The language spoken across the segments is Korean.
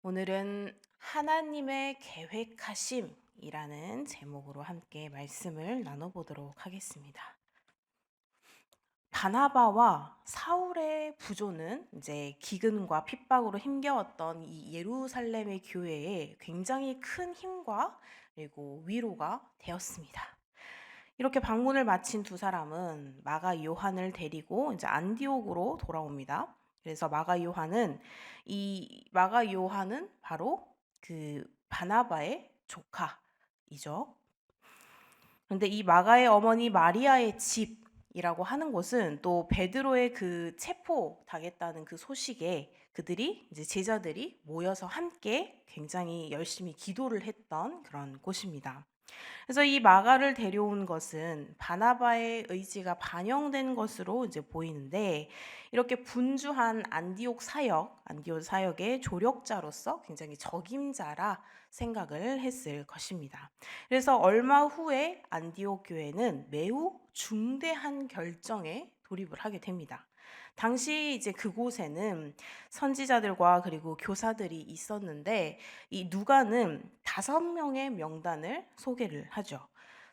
오늘은 하나님의 계획하심이라는 제목으로 함께 말씀을 나눠보도록 하겠습니다. 바나바와 사울의 부조는 이제 기근과 핍박으로 힘겨웠던 이 예루살렘의 교회에 굉장히 큰 힘과 그리고 위로가 되었습니다. 이렇게 방문을 마친 두 사람은 마가 요한을 데리고 이제 안디옥으로 돌아옵니다. 그래서 마가 요한은 바로 그 바나바의 조카이죠. 그런데 이 마가의 어머니 마리아의 집이라고 하는 곳은 또 베드로의 그 체포 당했다는 그 소식에 그들이 이제 제자들이 모여서 함께 굉장히 열심히 기도를 했던 그런 곳입니다. 그래서 이 마가를 데려온 것은 바나바의 의지가 반영된 것으로 이제 보이는데, 이렇게 분주한 안디옥 사역의 조력자로서 굉장히 적임자라 생각을 했을 것입니다. 그래서 얼마 후에 안디옥 교회는 매우 중대한 결정에 돌입을 하게 됩니다. 당시 이제 그곳에는 선지자들과 그리고 교사들이 있었는데, 이 누가는 5명의 명단을 소개를 하죠.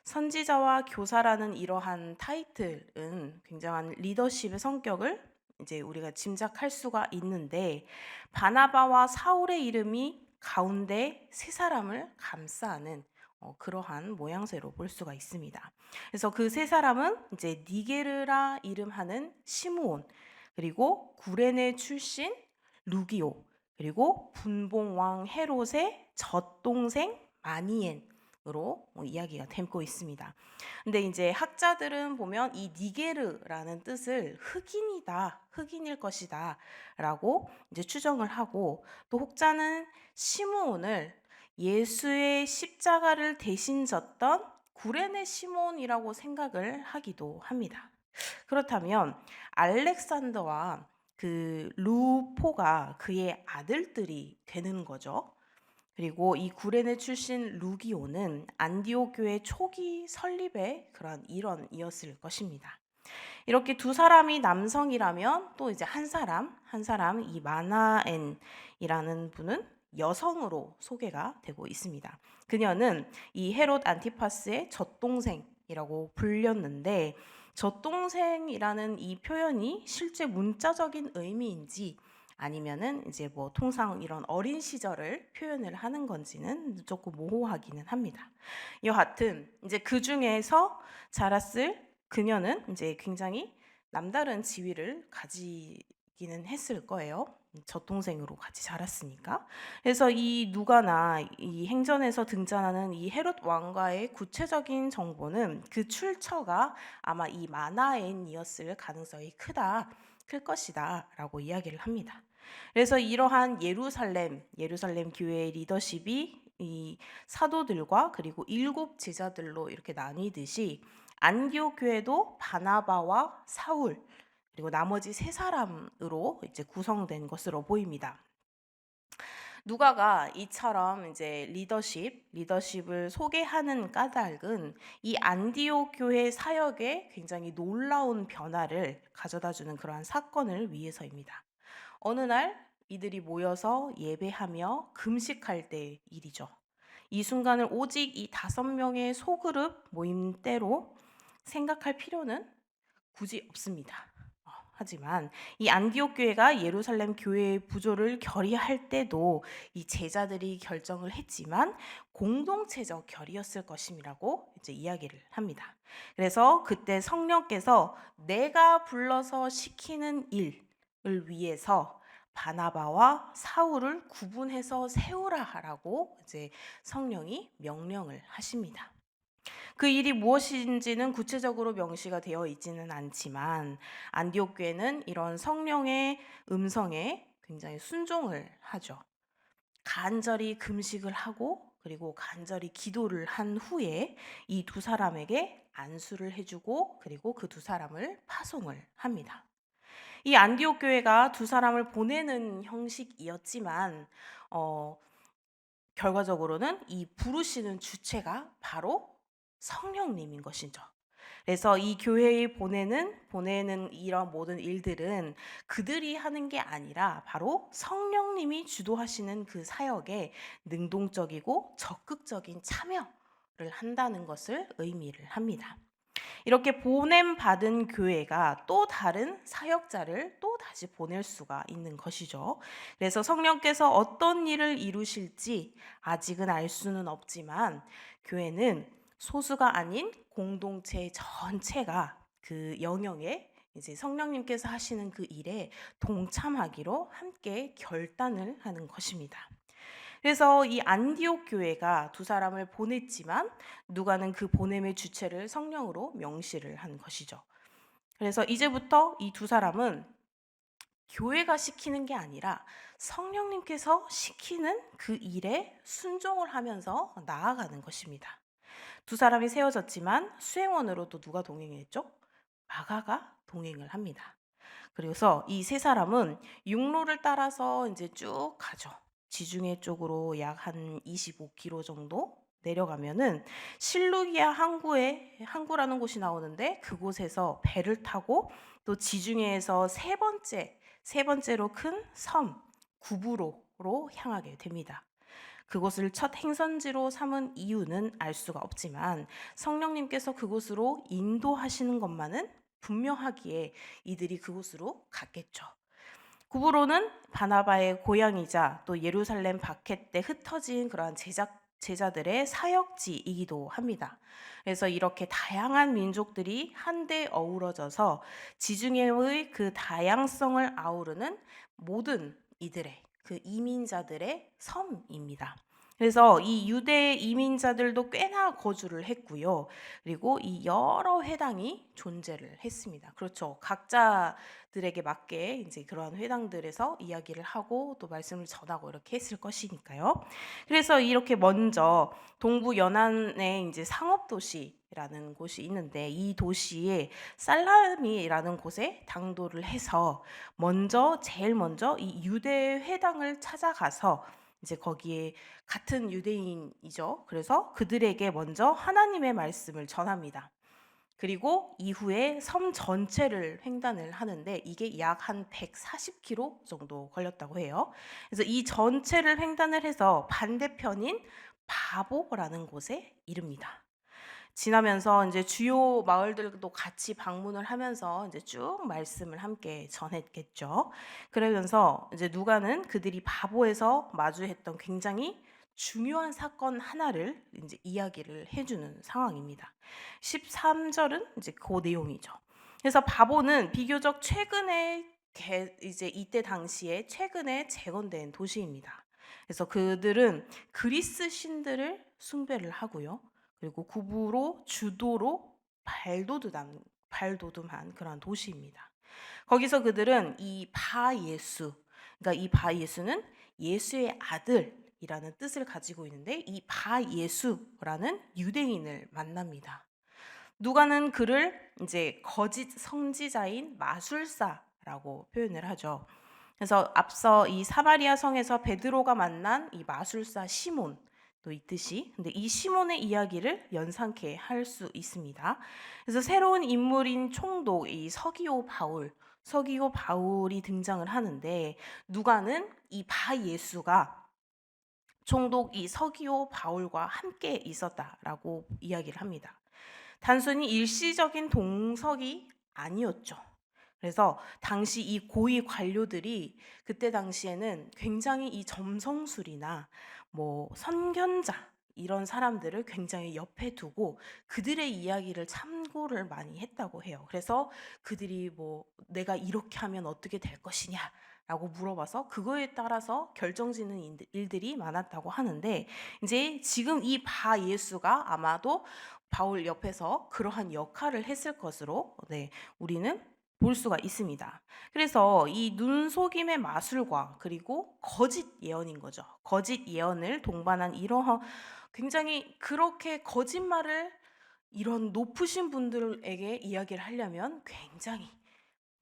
선지자와 교사라는 이러한 타이틀은 굉장한 리더십의 성격을 이제 우리가 짐작할 수가 있는데, 바나바와 사울의 이름이 가운데 세 사람을 감싸는 그러한 모양새로 볼 수가 있습니다. 그래서 그 세 사람은 이제 니게르라 이름하는 시므온, 그리고 구레네 출신 루기오, 그리고 분봉왕 헤롯의 젖동생 마니엔으로 이야기가 되고 있습니다. 근데 이제 학자들은 보면 이 니게르라는 뜻을 흑인일 것이다라고 이제 추정을 하고, 또 혹자는 시므온을 예수의 십자가를 대신 졌던 구레네 시몬이라고 생각을 하기도 합니다. 그렇다면 알렉산더와 그 루포가 그의 아들들이 되는 거죠. 그리고 이 구레네 출신 루기오는 안디옥 교회 초기 설립의 그런 일원이었을 것입니다. 이렇게 두 사람이 남성이라면 또 이제 한 사람 이 마나엔이라는 분은 여성으로 소개가 되고 있습니다. 그녀는 이 헤롯 안티파스의 젖동생이라고 불렸는데, 젖동생이라는 이 표현이 실제 문자적인 의미인지 아니면은 이제 뭐 통상 이런 어린 시절을 표현을 하는 건지는 조금 모호하기는 합니다. 여하튼 이제 그 중에서 자랐을 그녀는 이제 굉장히 남다른 지위를 가지기는 했을 거예요. 젖동생으로 같이 자랐으니까. 그래서 이 누가나 이 행전에서 등장하는 이 헤롯 왕과의 구체적인 정보는 그 출처가 아마 이 마나엔이었을 가능성이 클 것이다라고 이야기를 합니다. 그래서 이러한 예루살렘 교회의 리더십이 이 사도들과 그리고 7 제자들로 이렇게 나뉘듯이 안디옥 교회도 바나바와 사울 그리고 나머지 3 사람으로 이제 구성된 것으로 보입니다. 누가가 이처럼 이제 리더십을 소개하는 까닭은 이 안디옥 교회 사역에 굉장히 놀라운 변화를 가져다 주는 그러한 사건을 위해서입니다. 어느 날 이들이 모여서 예배하며 금식할 때 일이죠. 이 순간을 오직 이 5명의 소그룹 모임 때로 생각할 필요는 굳이 없습니다. 하지만 이 안디옥 교회가 예루살렘 교회의 부조를 결의할 때도 이 제자들이 결정을 했지만 공동체적 결의였을 것임이라고 이제 이야기를 합니다. 그래서 그때 성령께서 내가 불러서 시키는 일을 위해서 바나바와 사울을 구분해서 세우라라고 이제 성령이 명령을 하십니다. 그 일이 무엇인지는 구체적으로 명시가 되어 있지는 않지만 안디옥 교회는 이런 성령의 음성에 굉장히 순종을 하죠. 간절히 금식을 하고 그리고 간절히 기도를 한 후에 이 2 사람에게 안수를 해주고 그리고 그 2 사람을 파송을 합니다. 이 안디옥 교회가 2 사람을 보내는 형식이었지만 결과적으로는 이 부르시는 주체가 바로 성령님인 것이죠. 그래서 이 교회에 보내는 이런 모든 일들은 그들이 하는 게 아니라 바로 성령님이 주도하시는 그 사역에 능동적이고 적극적인 참여를 한다는 것을 의미를 합니다. 이렇게 보냄 받은 교회가 또 다른 사역자를 또 다시 보낼 수가 있는 것이죠. 그래서 성령께서 어떤 일을 이루실지 아직은 알 수는 없지만 교회는 소수가 아닌 공동체 전체가 그 영역에 이제 성령님께서 하시는 그 일에 동참하기로 함께 결단을 하는 것입니다. 그래서 이 안디옥 교회가 두 사람을 보냈지만 누가는 그 보냄의 주체를 성령으로 명시를 한 것이죠. 그래서 이제부터 이 두 사람은 교회가 시키는 게 아니라 성령님께서 시키는 그 일에 순종을 하면서 나아가는 것입니다. 두 사람이 세워졌지만 수행원으로 또 누가 동행했죠? 마가가 동행을 합니다. 그래서 이 세 사람은 육로를 따라서 이제 쭉 가죠. 지중해 쪽으로 약 한 25km 정도 내려가면은 실루기아 항구라는 곳이 나오는데 그곳에서 배를 타고 또 지중해에서 세 번째로 큰 섬 구브로로 향하게 됩니다. 그곳을 첫 행선지로 삼은 이유는 알 수가 없지만 성령님께서 그곳으로 인도하시는 것만은 분명하기에 이들이 그곳으로 갔겠죠. 구브로는 바나바의 고향이자 또 예루살렘 박해 때 흩어진 그러한 제자들의 사역지이기도 합니다. 그래서 이렇게 다양한 민족들이 한데 어우러져서 지중해의 그 다양성을 아우르는 모든 이들의 그 이민자들의 섬입니다. 그래서 이 유대 이민자들도 꽤나 거주를 했고요. 그리고 이 여러 회당이 존재를 했습니다. 그렇죠. 각자들에게 맞게 이제 그러한 회당들에서 이야기를 하고 또 말씀을 전하고 이렇게 했을 것이니까요. 그래서 이렇게 먼저 동부 연안에 이제 상업 도시라는 곳이 있는데 이 도시에 살라미라는 곳에 당도를 해서 제일 먼저 이 유대 회당을 찾아가서 이제 거기에 같은 유대인이죠. 그래서 그들에게 먼저 하나님의 말씀을 전합니다. 그리고 이후에 섬 전체를 횡단을 하는데 이게 약 한 140km 정도 걸렸다고 해요. 그래서 이 전체를 횡단을 해서 반대편인 바보라는 곳에 이릅니다. 지나면서 이제 주요 마을들도 같이 방문을 하면서 이제 쭉 말씀을 함께 전했겠죠. 그러면서 이제 누가는 그들이 바보에서 마주했던 굉장히 중요한 사건 하나를 이제 이야기를 해주는 상황입니다. 13절은 이제 그 내용이죠. 그래서 바보는 비교적 이제 이때 당시에 최근에 재건된 도시입니다. 그래서 그들은 그리스 신들을 숭배를 하고요. 그리고 구부로 주도로 발돋움한 그런 도시입니다. 거기서 그들은 이 바예수, 그러니까 이 바예수는 예수의 아들이라는 뜻을 가지고 있는데 이 바예수라는 유대인을 만납니다. 누가는 그를 이제 거짓 선지자인 마술사라고 표현을 하죠. 그래서 앞서 이 사마리아 성에서 베드로가 만난 이 마술사 시몬도 있듯이 근데 이 시몬의 이야기를 연상케 할 수 있습니다. 그래서 새로운 인물인 총독 이 서기오 바울이 등장을 하는데 누가는 이 바예수가 총독 이 서기오 바울과 함께 있었다라고 이야기를 합니다. 단순히 일시적인 동석이 아니었죠. 그래서 당시 이 고위 관료들이 그때 당시에는 굉장히 이 점성술이나 뭐 선견자 이런 사람들을 굉장히 옆에 두고 그들의 이야기를 참고를 많이 했다고 해요. 그래서 그들이 뭐 내가 이렇게 하면 어떻게 될 것이냐 라고 물어봐서 그거에 따라서 결정짓는 일들이 많았다고 하는데 이제 지금 이 바 예수가 아마도 바울 옆에서 그러한 역할을 했을 것으로 우리는 볼 수가 있습니다. 그래서 이 눈속임의 마술과 그리고 거짓 예언인 거죠. 거짓 예언을 동반한 이러한 굉장히 그렇게 거짓말을 이런 높으신 분들에게 이야기를 하려면 굉장히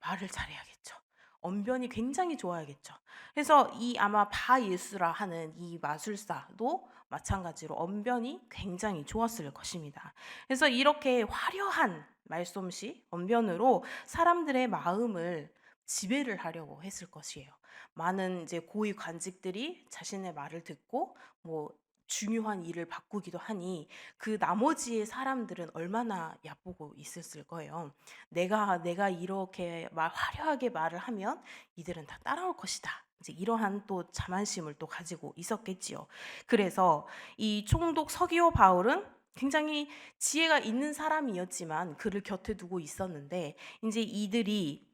말을 잘해야겠죠. 언변이 굉장히 좋아야겠죠. 그래서 이 아마 바예수라 하는 이 마술사도 마찬가지로 언변이 굉장히 좋았을 것입니다. 그래서 이렇게 화려한 말솜씨, 언변으로 사람들의 마음을 지배를 하려고 했을 것이에요. 많은 이제 고위 관직들이 자신의 말을 듣고 뭐 중요한 일을 바꾸기도 하니 그 나머지의 사람들은 얼마나 얕보고 있었을 거예요. 내가 이렇게 화려하게 말을 하면 이들은 다 따라올 것이다. 이제 이러한 또 자만심을 또 가지고 있었겠지요. 그래서 이 총독 서기오 바울은 굉장히 지혜가 있는 사람이었지만 그를 곁에 두고 있었는데 이제 이들이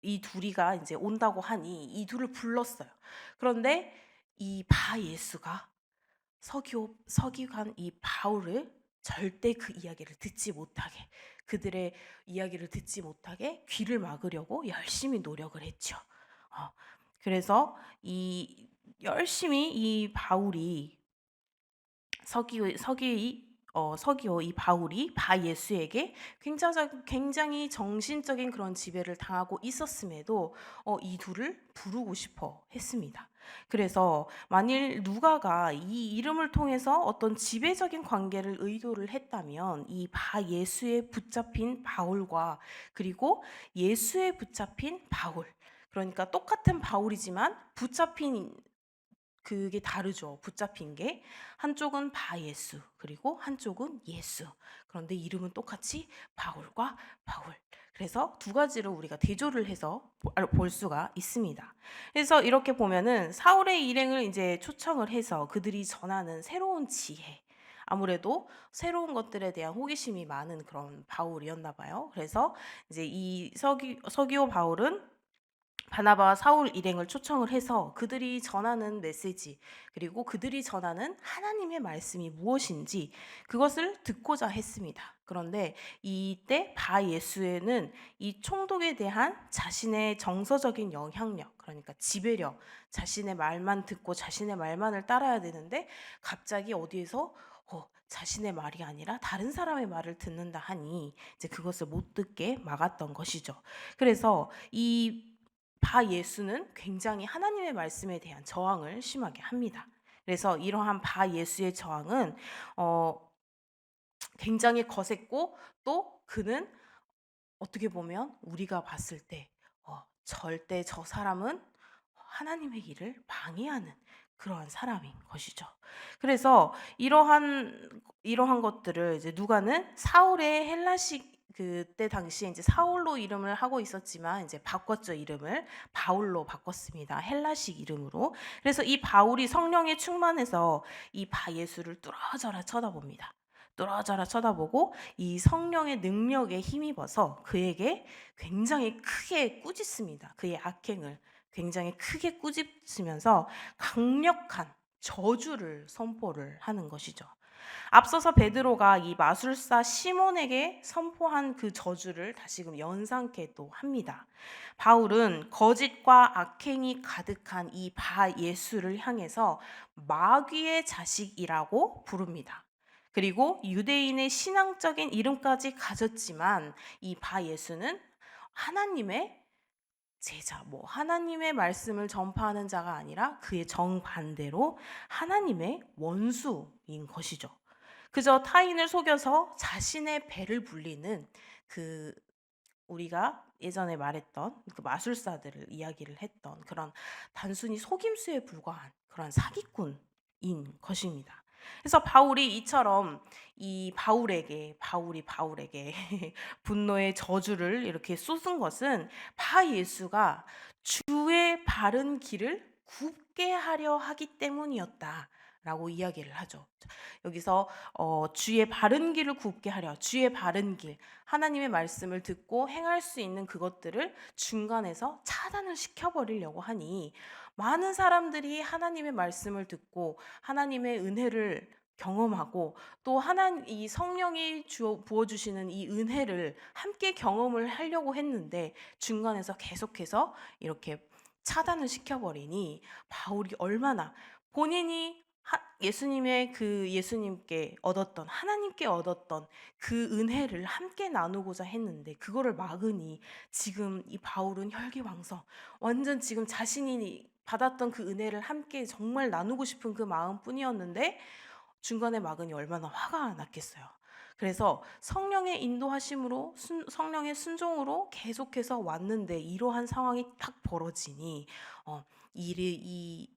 이 둘이가 이제 온다고 하니 이 둘을 불렀어요. 그런데 이 바 예수가 서기관 이 바울을 절대 그 이야기를 듣지 못하게, 그들의 이야기를 듣지 못하게 귀를 막으려고 열심히 노력을 했죠. 어, 그래서 이 열심히 이 바울이 서기오 이 바울이 바 예수에게 굉장히 정신적인 그런 지배를 당하고 있었음에도 이 둘을 부르고 싶어 했습니다. 그래서 만일 누가가 이 이름을 통해서 어떤 지배적인 관계를 의도를 했다면 이 바 예수에 붙잡힌 바울과 그리고 예수에 붙잡힌 바울, 그러니까 똑같은 바울이지만 붙잡힌 그게 다르죠. 붙잡힌 게 한쪽은 바예수 그리고 한쪽은 예수. 그런데 이름은 똑같이 바울과 바울. 그래서 두 가지를 우리가 대조를 해서 볼 수가 있습니다. 그래서 이렇게 보면은 사울의 일행을 이제 초청을 해서 그들이 전하는 새로운 지혜, 아무래도 새로운 것들에 대한 호기심이 많은 그런 바울이었나 봐요. 그래서 이제 이 서기오 바울은 바나바와 사울 일행을 초청을 해서 그들이 전하는 메시지, 그리고 그들이 전하는 하나님의 말씀이 무엇인지 그것을 듣고자 했습니다. 그런데 이때 바 예수에는 이 총독에 대한 자신의 정서적인 영향력, 그러니까 지배력, 자신의 말만 듣고 자신의 말만을 따라야 되는데 갑자기 어디에서 자신의 말이 아니라 다른 사람의 말을 듣는다 하니 이제 그것을 못 듣게 막았던 것이죠. 그래서 이 바 예수는 굉장히 하나님의 말씀에 대한 저항을 심하게 합니다. 그래서 이러한 바 예수의 저항은 굉장히 거셌고 또 그는 어떻게 보면 우리가 봤을 때 절대 저 사람은 하나님의 일을 방해하는 그러한 사람인 것이죠. 그래서 이러한 것들을 이제 누가는 사울의 헬라식 그때 당시에 이제 사울로 이름을 하고 있었지만 이제 바꿨죠. 이름을 바울로 바꿨습니다. 헬라식 이름으로. 그래서 이 바울이 성령에 충만해서 이 바 예수를 뚫어져라 쳐다봅니다. 뚫어져라 쳐다보고 이 성령의 능력에 힘입어서 그에게 굉장히 크게 꾸짖습니다. 그의 악행을 굉장히 크게 꾸짖으면서 강력한 저주를 선포를 하는 것이죠. 앞서서 베드로가 이 마술사 시몬에게 선포한 그 저주를 다시금 연상케 또 합니다. 바울은 거짓과 악행이 가득한 이 바 예수를 향해서 마귀의 자식이라고 부릅니다. 그리고 유대인의 신앙적인 이름까지 가졌지만 이 바 예수는 하나님의 제자, 하나님의 말씀을 전파하는 자가 아니라 그의 정반대로 하나님의 원수인 것이죠. 그저 타인을 속여서 자신의 배를 불리는 그 우리가 예전에 말했던 그 마술사들을 이야기를 했던 그런 단순히 속임수에 불과한 그런 사기꾼인 것입니다. 그래서 바울이 이처럼 이 바울에게 분노의 저주를 이렇게 쏟은 것은 바 예수가 주의 바른 길을 굽게 하려 하기 때문이었다라고 이야기를 하죠. 여기서 주의 바른 길을 굽게 하려, 주의 바른 길, 하나님의 말씀을 듣고 행할 수 있는 그것들을 중간에서 차단을 시켜버리려고 하니 많은 사람들이 하나님의 말씀을 듣고 하나님의 은혜를 경험하고 또 이 성령이 부어주시는 이 은혜를 함께 경험을 하려고 했는데 중간에서 계속해서 이렇게 차단을 시켜버리니 바울이 얼마나 본인이 예수님께 얻었던 하나님께 얻었던 그 은혜를 함께 나누고자 했는데 그거를 막으니 지금 이 바울은 혈기왕성, 완전 지금 자신이 받았던 그 은혜를 함께 정말 나누고 싶은 그 마음뿐이었는데 중간에 막으니 얼마나 화가 났겠어요. 그래서 성령의 인도하심으로 성령의 순종으로 계속해서 왔는데 이러한 상황이 딱 벌어지니 이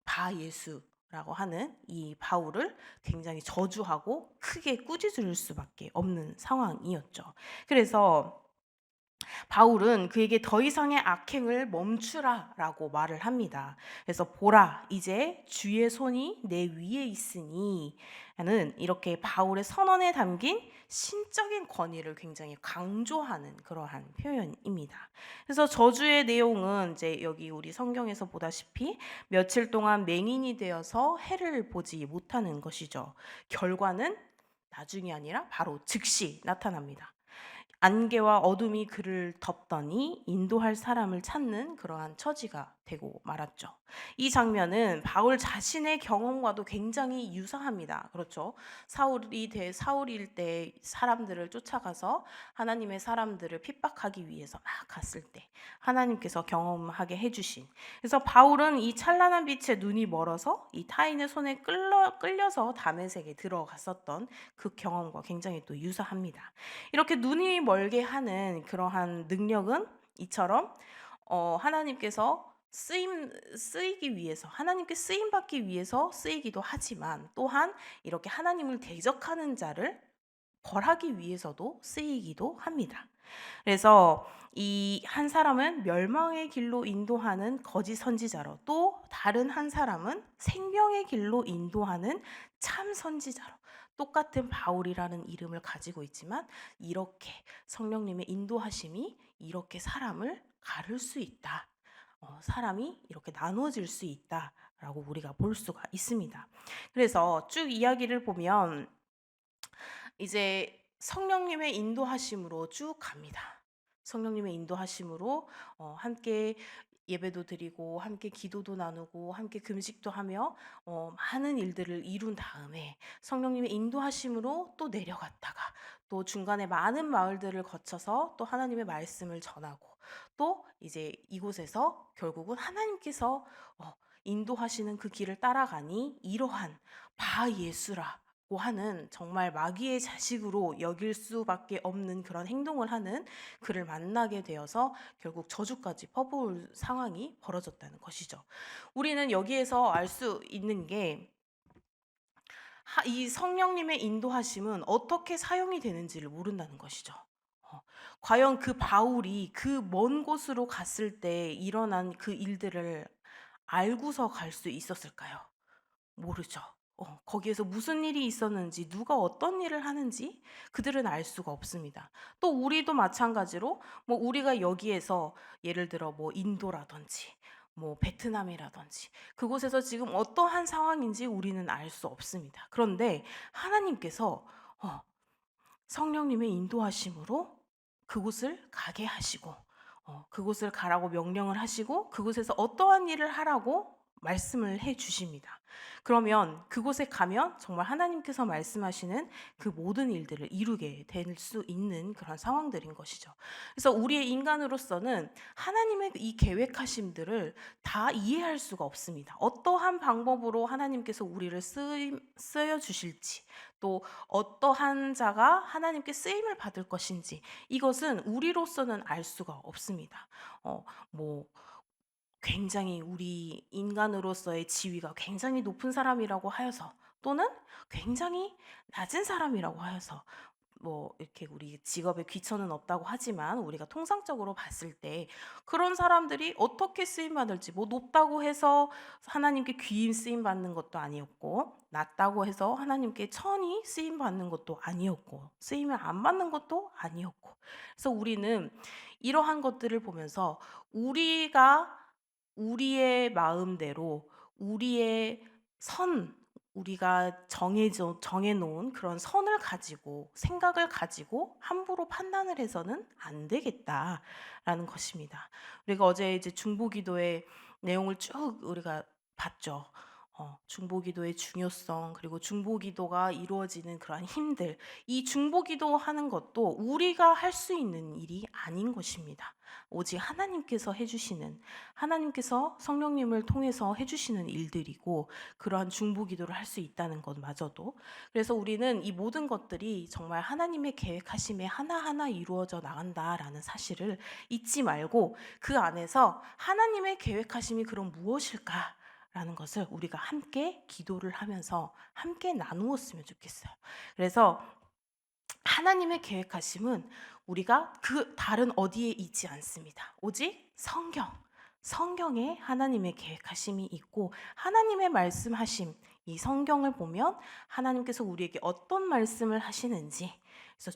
바예수라고 하는 이 바울을 굉장히 저주하고 크게 꾸짖을 수밖에 없는 상황이었죠. 그래서 바울은 그에게 더 이상의 악행을 멈추라라고 말을 합니다. 그래서 보라, 이제 주의 손이 내 위에 있으니 하는 이렇게 바울의 선언에 담긴 신적인 권위를 굉장히 강조하는 그러한 표현입니다. 그래서 저주의 내용은 이제 여기 우리 성경에서 보다시피 며칠 동안 맹인이 되어서 해를 보지 못하는 것이죠. 결과는 나중이 아니라 바로 즉시 나타납니다. 안개와 어둠이 그를 덮더니 인도할 사람을 찾는 그러한 처지가 되고 말았죠. 이 장면은 바울 자신의 경험과도 굉장히 유사합니다. 그렇죠? 사울일 때 사람들을 쫓아가서 하나님의 사람들을 핍박하기 위해서 막 갔을 때 하나님께서 경험하게 해주신. 그래서 바울은 이 찬란한 빛에 눈이 멀어서 이 타인의 손에 끌려서 다메섹에 들어갔었던 그 경험과 굉장히 또 유사합니다. 이렇게 눈이 멀게 하는 그러한 능력은 이처럼 하나님께서 쓰이기 위해서, 하나님께 쓰임 받기 위해서 쓰이기도 하지만 또한 이렇게 하나님을 대적하는 자를 벌하기 위해서도 쓰이기도 합니다. 그래서 이 한 사람은 멸망의 길로 인도하는 거짓 선지자로, 또 다른 한 사람은 생명의 길로 인도하는 참 선지자로 똑같은 바울이라는 이름을 가지고 있지만 이렇게 성령님의 인도하심이 이렇게 사람을 가를 수 있다. 사람이 이렇게 나누어질 수 있다라고 우리가 볼 수가 있습니다. 그래서 쭉 이야기를 보면 이제 성령님의 인도하심으로 쭉 갑니다. 성령님의 인도하심으로 함께 예배도 드리고 함께 기도도 나누고 함께 금식도 하며 많은 일들을 이룬 다음에 성령님의 인도하심으로 또 내려갔다가 또 중간에 많은 마을들을 거쳐서 또 하나님의 말씀을 전하고 또 이제 이곳에서 결국은 하나님께서 인도하시는 그 길을 따라가니 이러한 바예수라 고 하는 정말 마귀의 자식으로 여길 수밖에 없는 그런 행동을 하는 그를 만나게 되어서 결국 저주까지 퍼부을 상황이 벌어졌다는 것이죠. 우리는 여기에서 알 수 있는 게 이 성령님의 인도하심은 어떻게 사용이 되는지를 모른다는 것이죠. 과연 그 바울이 그 먼 곳으로 갔을 때 일어난 그 일들을 알고서 갈 수 있었을까요? 모르죠. 거기에서 무슨 일이 있었는지, 누가 어떤 일을 하는지 그들은 알 수가 없습니다. 또 우리도 마찬가지로 뭐 우리가 여기에서 예를 들어 뭐 인도라든지 뭐 베트남이라든지 그곳에서 지금 어떠한 상황인지 우리는 알 수 없습니다. 그런데 하나님께서 성령님의 인도하심으로 그곳을 가게 하시고 그곳을 가라고 명령을 하시고 그곳에서 어떠한 일을 하라고 말씀을 해 주십니다. 그러면 그곳에 가면 정말 하나님께서 말씀하시는 그 모든 일들을 이루게 될 수 있는 그런 상황들인 것이죠. 그래서 우리의 인간으로서는 하나님의 이 계획하심들을 다 이해할 수가 없습니다. 어떠한 방법으로 하나님께서 우리를 쓰여 주실지, 또 어떠한 자가 하나님께 쓰임을 받을 것인지 이것은 우리로서는 알 수가 없습니다. 뭐 굉장히 우리 인간으로서의 지위가 굉장히 높은 사람이라고 하여서 또는 굉장히 낮은 사람이라고 하여서 뭐 이렇게 우리 직업에 귀천은 없다고 하지만 우리가 통상적으로 봤을 때 그런 사람들이 어떻게 쓰임 받을지, 뭐 높다고 해서 하나님께 귀임 쓰임 받는 것도 아니었고 낮다고 해서 하나님께 천히 쓰임 받는 것도 아니었고 쓰임을 안 받는 것도 아니었고, 그래서 우리는 이러한 것들을 보면서 우리가 우리의 마음대로 우리의 우리가 정해 놓은 그런 선을 가지고 생각을 가지고 함부로 판단을 해서는 안 되겠다라는 것입니다. 우리가 어제 이제 중보기도의 내용을 쭉 우리가 봤죠. 중보기도의 중요성, 그리고 중보기도가 이루어지는 그러한 힘들, 이 중보기도 하는 것도 우리가 할 수 있는 일이 아닌 것입니다. 오직 하나님께서 해주시는, 하나님께서 성령님을 통해서 해주시는 일들이고, 그러한 중보기도를 할 수 있다는 것마저도. 그래서 우리는 이 모든 것들이 정말 하나님의 계획하심에 하나하나 이루어져 나간다라는 사실을 잊지 말고, 그 안에서 하나님의 계획하심이 그럼 무엇일까? 라는 것을 우리가 함께 기도를 하면서 함께 나누었으면 좋겠어요. 그래서 하나님의 계획하심은 우리가 그 다른 어디에 있지 않습니다. 오직 성경에 하나님의 계획하심이 있고, 하나님의 말씀하심, 이 성경을 보면 하나님께서 우리에게 어떤 말씀을 하시는지, 그래서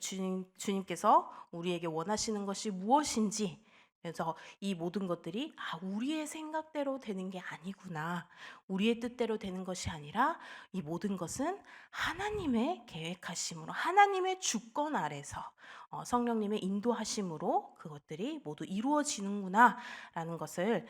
주님께서 우리에게 원하시는 것이 무엇인지, 그래서 이 모든 것들이 우리의 생각대로 되는 게 아니구나, 우리의 뜻대로 되는 것이 아니라 이 모든 것은 하나님의 계획하심으로, 하나님의 주권 아래서 성령님의 인도하심으로 그것들이 모두 이루어지는구나 라는 것을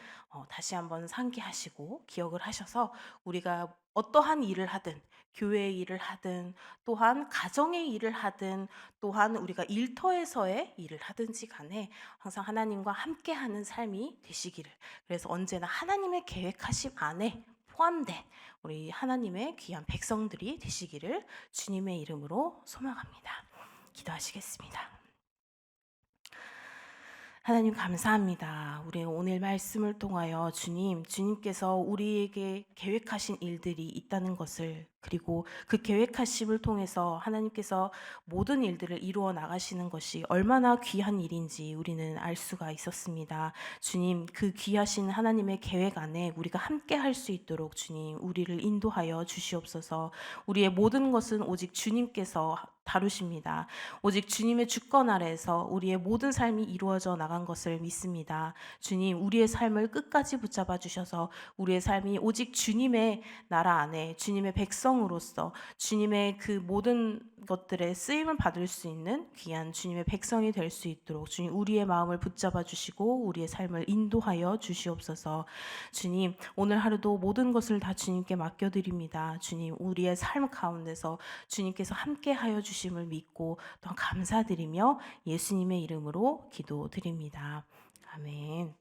다시 한번 상기하시고 기억을 하셔서, 우리가 어떠한 일을 하든, 교회의 일을 하든, 또한 가정의 일을 하든, 또한 우리가 일터에서의 일을 하든지 간에 항상 하나님과 함께하는 삶이 되시기를, 그래서 언제나 하나님의 계획하심 안에 포함된 우리 하나님의 귀한 백성들이 되시기를 주님의 이름으로 소망합니다. 기도하시겠습니다. 하나님 감사합니다. 우리 오늘 말씀을 통하여 주님께서 우리에게 계획하신 일들이 있다는 것을, 그리고 그 계획하심을 통해서 하나님께서 모든 일들을 이루어 나가시는 것이 얼마나 귀한 일인지 우리는 알 수가 있었습니다. 주님, 그 귀하신 하나님의 계획 안에 우리가 함께 할 수 있도록 주님, 우리를 인도하여 주시옵소서. 우리의 모든 것은 오직 주님께서 다루십니다. 오직 주님의 주권 아래에서 우리의 모든 삶이 이루어져 나간 것을 믿습니다. 주님, 우리의 삶을 끝까지 붙잡아 주셔서 우리의 삶이 오직 주님의 나라 안에 주님의 백성으로서 주님의 그 모든 것들에 쓰임을 받을 수 있는 귀한 주님의 백성이 될 수 있도록 주님, 우리의 마음을 붙잡아 주시고 우리의 삶을 인도하여 주시옵소서. 주님, 오늘 하루도 모든 것을 다 주님께 맡겨드립니다. 주님, 우리의 삶 가운데서 주님께서 함께하여 주심을 믿고 또 감사드리며 예수님의 이름으로 기도드립니다. 아멘.